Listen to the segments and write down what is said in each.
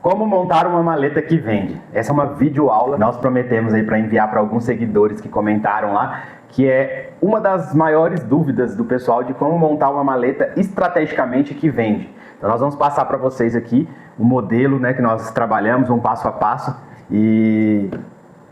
Como montar uma maleta que vende? Essa é uma videoaula, nós prometemos aí para enviar para alguns seguidores que comentaram lá, que é uma das maiores dúvidas do pessoal de como montar uma maleta estrategicamente que vende. Então nós vamos passar para vocês aqui o modelo, né, que nós trabalhamos, um passo a passo, e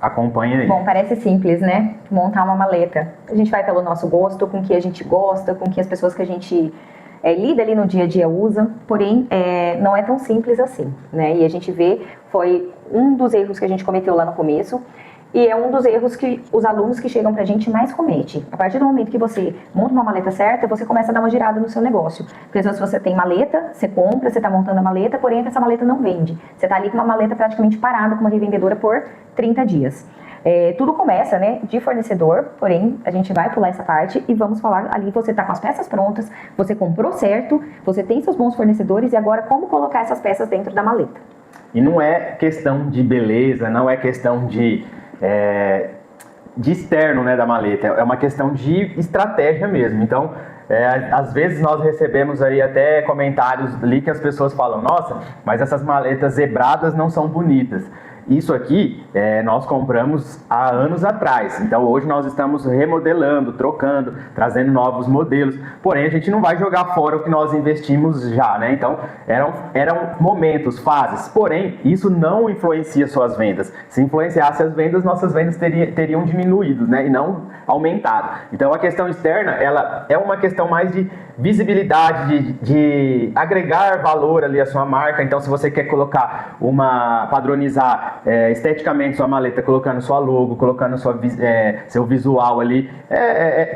acompanhem aí. Bom, parece simples, né? Montar uma maleta. A gente vai pelo nosso gosto, com o que a gente gosta, com que as pessoas que a gente lida ali no dia a dia usa, porém não é tão simples assim, né? E a gente vê, foi um dos erros que a gente cometeu lá no começo, e é um dos erros que os alunos que chegam pra gente mais cometem. A partir do momento que você monta uma maleta certa, você começa a dar uma girada no seu negócio. Porque às vezes você tem maleta, você compra, você tá montando a maleta, porém essa maleta não vende. Você tá ali com uma maleta praticamente parada com uma revendedora por 30 dias. Tudo começa, né, de fornecedor, porém a gente vai pular essa parte e vamos falar ali, você tá com as peças prontas, você comprou certo, você tem seus bons fornecedores e agora como colocar essas peças dentro da maleta. E não é questão de beleza, não é questão de externo, né, da maleta, é uma questão de estratégia mesmo. Então, às vezes nós recebemos aí até comentários ali que as pessoas falam: nossa, mas essas maletas zebradas não são bonitas. Isso aqui nós compramos há anos atrás, então hoje nós estamos remodelando, trocando, trazendo novos modelos, porém a gente não vai jogar fora o que nós investimos já, né? Então eram momentos, fases, porém isso não influencia suas vendas. Se influenciasse as vendas, nossas vendas teriam diminuído, né? E não aumentado. Então a questão externa, ela é uma questão mais de visibilidade, de agregar valor ali à sua marca. Então se você quer colocar padronizar esteticamente sua maleta, colocando sua logo, colocando seu visual ali,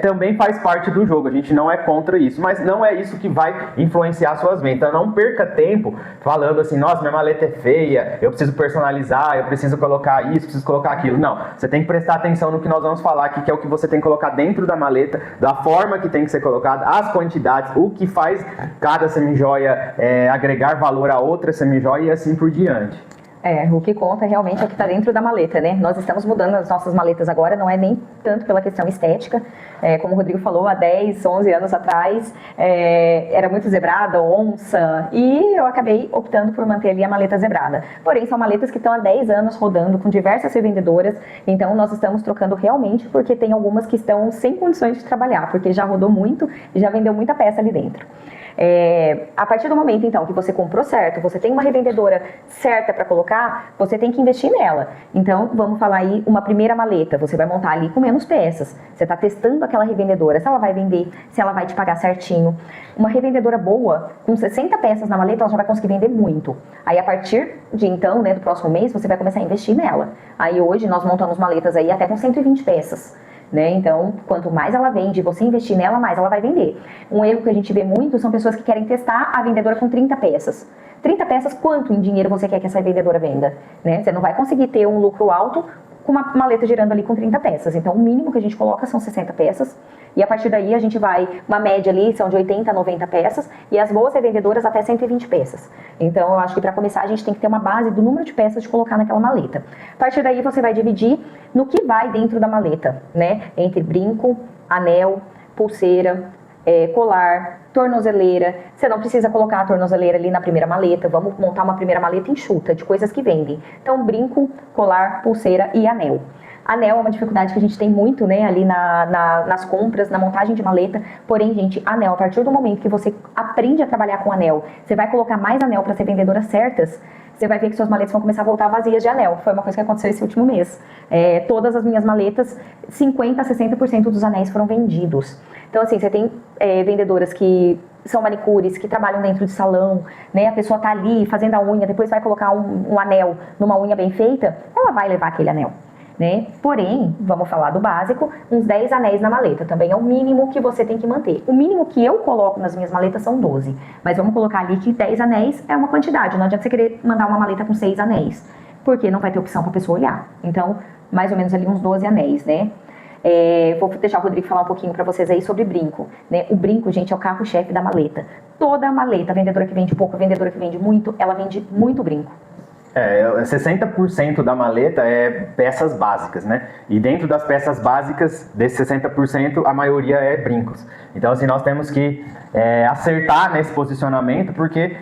também faz parte do jogo. A gente não é contra isso, mas não é isso que vai influenciar suas vendas. Então não perca tempo falando assim: nossa, minha maleta é feia, eu preciso personalizar, eu preciso colocar isso, preciso colocar aquilo. Não, você tem que prestar atenção no que nós vamos falar aqui, que é o que você tem que colocar dentro da maleta, da forma que tem que ser colocada, as quantidades, o que faz cada semijoia agregar valor a outra semijoia e assim por diante. O que conta realmente é o que está dentro da maleta, né? Nós estamos mudando as nossas maletas agora, não é nem tanto pela questão estética, como o Rodrigo falou, há 10, 11 anos atrás, era muito zebrada, onça, e eu acabei optando por manter ali a maleta zebrada. Porém, são maletas que estão há 10 anos rodando com diversas revendedoras, então nós estamos trocando realmente porque tem algumas que estão sem condições de trabalhar, porque já rodou muito e já vendeu muita peça ali dentro. A partir do momento, então, que você comprou certo, você tem uma revendedora certa para colocar, você tem que investir nela. Então, vamos falar aí uma primeira maleta, você vai montar ali com menos peças. Você está testando aquela revendedora, se ela vai vender, se ela vai te pagar certinho. Uma revendedora boa, com 60 peças na maleta, ela já vai conseguir vender muito. Aí, a partir de então, né, do próximo mês, você vai começar a investir nela. Aí, hoje, nós montamos maletas aí até com 120 peças. Né? Então, quanto mais ela vende, você investir nela, mais ela vai vender. Um erro que a gente vê muito são pessoas que querem testar a vendedora com 30 peças. 30 peças, quanto em dinheiro você quer que essa vendedora venda? Né? Você não vai conseguir ter um lucro alto com uma maleta girando ali com 30 peças. Então, o mínimo que a gente coloca são 60 peças. E a partir daí a gente vai, uma média ali são de 80 a 90 peças e as boas revendedoras até 120 peças. Então eu acho que para começar a gente tem que ter uma base do número de peças de colocar naquela maleta. A partir daí você vai dividir no que vai dentro da maleta, né? Entre brinco, anel, pulseira, colar, tornozeleira. Você não precisa colocar a tornozeleira ali na primeira maleta, vamos montar uma primeira maleta enxuta de coisas que vendem. Então brinco, colar, pulseira e anel. Anel é uma dificuldade que a gente tem muito, né, ali nas compras, na montagem de maleta. Porém, gente, anel, a partir do momento que você aprende a trabalhar com anel, você vai colocar mais anel para ser vendedoras certas, você vai ver que suas maletas vão começar a voltar vazias de anel. Foi uma coisa que aconteceu esse último mês. Todas as minhas maletas, 50% a 60% dos anéis foram vendidos. Então, assim, você tem vendedoras que são manicures, que trabalham dentro de salão, né? A pessoa tá ali fazendo a unha, depois vai colocar um anel numa unha bem feita, ela vai levar aquele anel. Né? Porém, vamos falar do básico, uns 10 anéis na maleta, também é o mínimo que você tem que manter. O mínimo que eu coloco nas minhas maletas são 12, mas vamos colocar ali que 10 anéis é uma quantidade, não adianta você querer mandar uma maleta com 6 anéis, porque não vai ter opção para a pessoa olhar. Então, mais ou menos ali uns 12 anéis, né? Vou deixar o Rodrigo falar um pouquinho para vocês aí sobre brinco, né? O brinco, gente, é o carro-chefe da maleta. Toda maleta, a vendedora que vende pouco, a vendedora que vende muito, ela vende muito brinco. 60% da maleta é peças básicas, né? E dentro das peças básicas, desses 60%, a maioria é brincos. Então, assim, nós temos que acertar nesse posicionamento, porque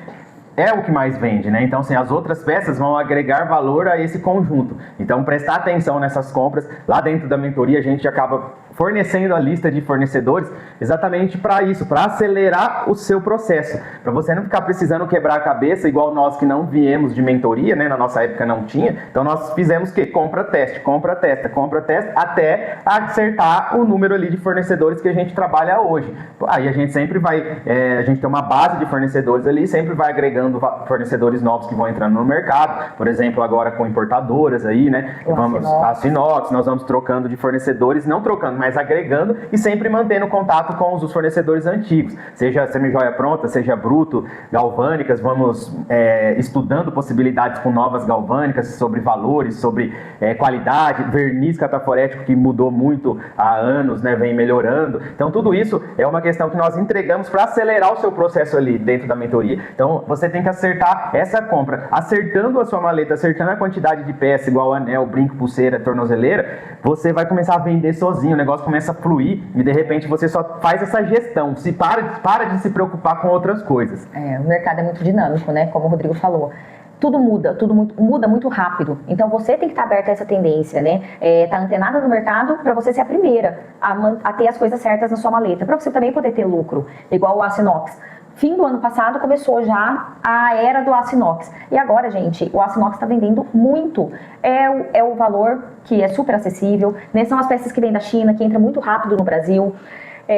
é o que mais vende, né? Então, assim, as outras peças vão agregar valor a esse conjunto. Então, prestar atenção nessas compras. Lá dentro da mentoria, a gente acaba fornecendo a lista de fornecedores exatamente para isso, para acelerar o seu processo, para você não ficar precisando quebrar a cabeça, igual nós que não viemos de mentoria, né? Na nossa época não tinha, então nós fizemos o quê? Compra, teste, até acertar o número ali de fornecedores que a gente trabalha hoje. Aí a gente sempre vai, a gente tem uma base de fornecedores ali, sempre vai agregando fornecedores novos que vão entrando no mercado, por exemplo, agora com importadoras aí, né? Aço inox, nós vamos trocando de fornecedores, não trocando, mas agregando e sempre mantendo contato com os fornecedores antigos, seja semi-joia pronta, seja bruto, galvânicas, vamos estudando possibilidades com novas galvânicas, sobre valores, sobre qualidade, verniz cataforético que mudou muito há anos, né, vem melhorando. Então tudo isso é uma questão que nós entregamos para acelerar o seu processo ali dentro da mentoria. Então você tem que acertar essa compra, acertando a sua maleta, acertando a quantidade de peça, igual anel, brinco, pulseira, tornozeleira, você vai começar a vender sozinho, o negócio começa a fluir e de repente você só faz essa gestão, para de se preocupar com outras coisas. O mercado é muito dinâmico, né? Como o Rodrigo falou. Tudo muda muito rápido. Então você tem que estar aberto a essa tendência, né? Tá antenada no mercado para você ser a primeira a ter as coisas certas na sua maleta, para você também poder ter lucro, igual o aço inox. Fim do ano passado começou já a era do aço inox. E agora, gente, o aço inox está vendendo muito. É o valor que é super acessível, né? São as peças que vêm da China, que entra muito rápido no Brasil.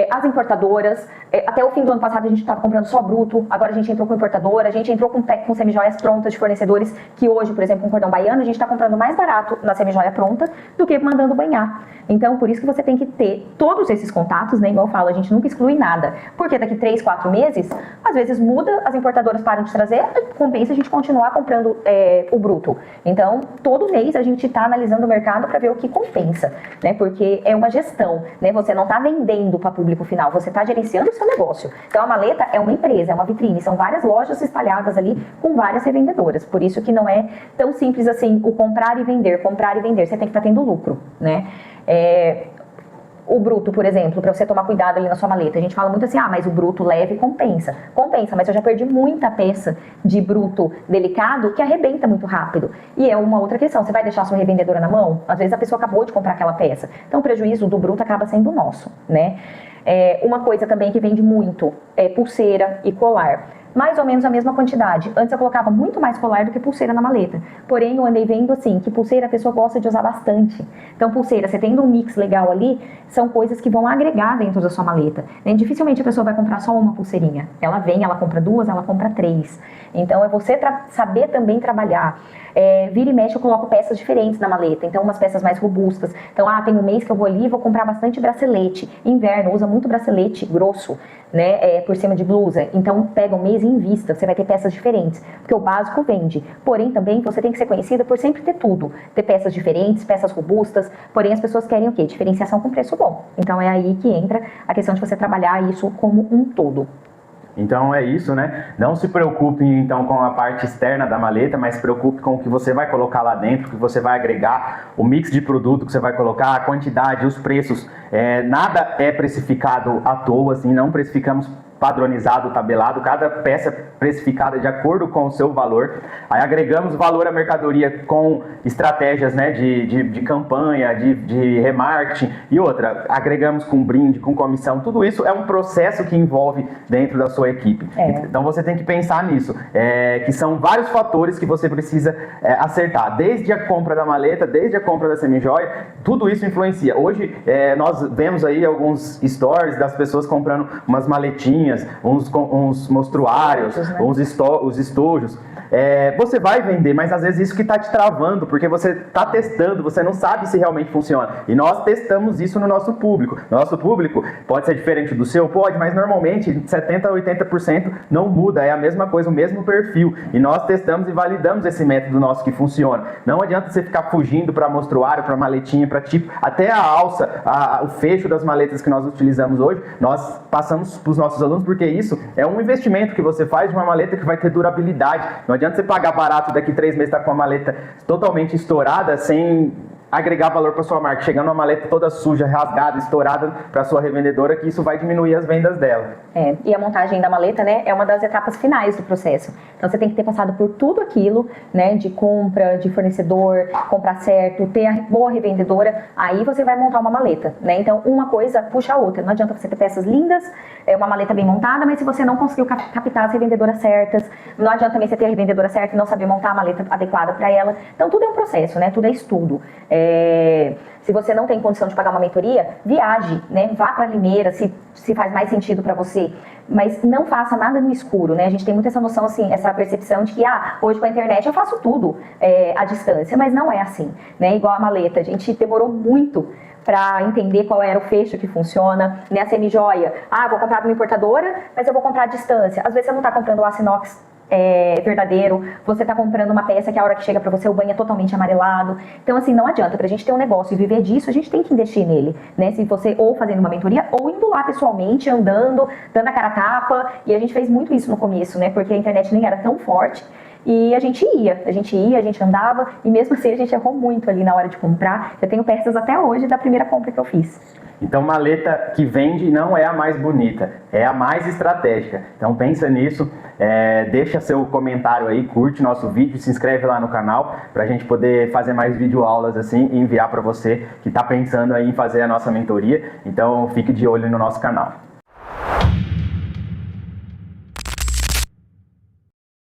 As importadoras, até o fim do ano passado a gente estava comprando só bruto, agora a gente entrou com importadora, a gente entrou com semijoias prontas de fornecedores, que hoje, por exemplo, com cordão baiano, a gente está comprando mais barato na semijoia pronta do que mandando banhar. Então, por isso que você tem que ter todos esses contatos, né? Igual eu falo, a gente nunca exclui nada, porque daqui 3, 4 meses, às vezes muda, as importadoras param de trazer, compensa a gente continuar comprando o bruto. Então, todo mês a gente está analisando o mercado para ver o que compensa, né? Porque é uma gestão, né? Você não está vendendo para público final, você está gerenciando o seu negócio. Então a maleta é uma empresa, é uma vitrine, são várias lojas espalhadas ali com várias revendedoras, por isso que não é tão simples assim o comprar e vender, você tem que estar tendo lucro, né? O bruto, por exemplo, para você tomar cuidado ali na sua maleta, a gente fala muito assim, mas o bruto leve compensa, mas eu já perdi muita peça de bruto delicado que arrebenta muito rápido, e é uma outra questão, você vai deixar a sua revendedora na mão? Às vezes a pessoa acabou de comprar aquela peça, então o prejuízo do bruto acaba sendo nosso, né? Uma coisa também que vende muito é pulseira e colar. Mais ou menos a mesma quantidade. Antes eu colocava muito mais colar do que pulseira na maleta. Porém, eu andei vendo assim, que pulseira a pessoa gosta de usar bastante. Então, pulseira, você tendo um mix legal ali, são coisas que vão agregar dentro da sua maleta. Dificilmente a pessoa vai comprar só uma pulseirinha. Ela vem, ela compra 2, ela compra 3. Então, é você saber também trabalhar. Vira e mexe, eu coloco peças diferentes na maleta. Então, umas peças mais robustas. Então, tem um mês que eu vou ali e vou comprar bastante bracelete. Inverno, usa muito bracelete grosso, né? Por cima de blusa. Então, pega um mês e invista. Você vai ter peças diferentes. Porque o básico vende. Porém, também, você tem que ser conhecida por sempre ter tudo. Ter peças diferentes, peças robustas. Porém, as pessoas querem o quê? Diferenciação com preço bom. Então, é aí que entra a questão de você trabalhar isso como um todo. Então é isso, né? Não se preocupe então com a parte externa da maleta, mas se preocupe com o que você vai colocar lá dentro, o que você vai agregar, o mix de produto que você vai colocar, a quantidade, os preços. Nada é precificado à toa, assim, não precificamos padronizado, tabelado, cada peça precificada de acordo com o seu valor. Aí agregamos valor à mercadoria com estratégias, né, de campanha, de remarketing e outra, agregamos com brinde, com comissão, tudo isso é um processo que envolve dentro da sua equipe. Então você tem que pensar nisso, que são vários fatores que você precisa acertar, desde a compra da maleta, desde a compra da semijoia, tudo isso influencia. Hoje nós vemos aí alguns stories das pessoas comprando umas maletinhas, uns mostruários, os estojos. Você vai vender, mas às vezes isso que está te travando, porque você está testando, você não sabe se realmente funciona. E nós testamos isso no nosso público. Nosso público pode ser diferente do seu? Pode, mas normalmente 70% a 80% não muda, é a mesma coisa, o mesmo perfil. E nós testamos e validamos esse método nosso que funciona. Não adianta você ficar fugindo para mostruário, para maletinha, para tipo, até a alça, o fecho das maletas que nós utilizamos hoje, nós passamos para os nossos alunos, porque isso é um investimento que você faz de uma maleta que vai ter durabilidade. Não adianta você pagar barato, daqui 3 meses tá com a maleta totalmente estourada, sem agregar valor para sua marca, chegando uma maleta toda suja, rasgada, estourada para sua revendedora, que isso vai diminuir as vendas dela. E a montagem da maleta, né, é uma das etapas finais do processo. Então você tem que ter passado por tudo aquilo, né, de compra, de fornecedor, comprar certo, ter a boa revendedora, aí você vai montar uma maleta, né? Então uma coisa puxa a outra. Não adianta você ter peças lindas, uma maleta bem montada, mas se você não conseguiu captar as revendedoras certas, não adianta também você ter a revendedora certa e não saber montar a maleta adequada para ela. Então tudo é um processo, né? Tudo é estudo. Se você não tem condição de pagar uma mentoria, viaje, né? Vá para Limeira, se faz mais sentido para você. Mas não faça nada no escuro, né? A gente tem muito essa noção, assim, essa percepção de que, hoje com a internet eu faço tudo à distância, mas não é assim, né? Igual a maleta, a gente demorou muito para entender qual era o fecho que funciona, né? A semi-joia, vou comprar de uma importadora, mas eu vou comprar à distância. Às vezes você não está comprando o aço inox verdadeiro, você está comprando uma peça que a hora que chega para você o banho é totalmente amarelado. Então, assim, não adianta. Para a gente ter um negócio e viver disso, a gente tem que investir nele, né? Se você ou fazendo uma mentoria ou indo lá pessoalmente, andando, dando a cara a tapa. E a gente fez muito isso no começo, né? Porque a internet nem era tão forte. E a gente andava, e mesmo assim a gente errou muito ali na hora de comprar. Eu tenho peças até hoje da primeira compra que eu fiz. Então, maleta que vende não é a mais bonita, é a mais estratégica. Então, pensa nisso, deixa seu comentário aí, curte nosso vídeo, se inscreve lá no canal para a gente poder fazer mais videoaulas assim e enviar para você que está pensando aí em fazer a nossa mentoria. Então, fique de olho no nosso canal.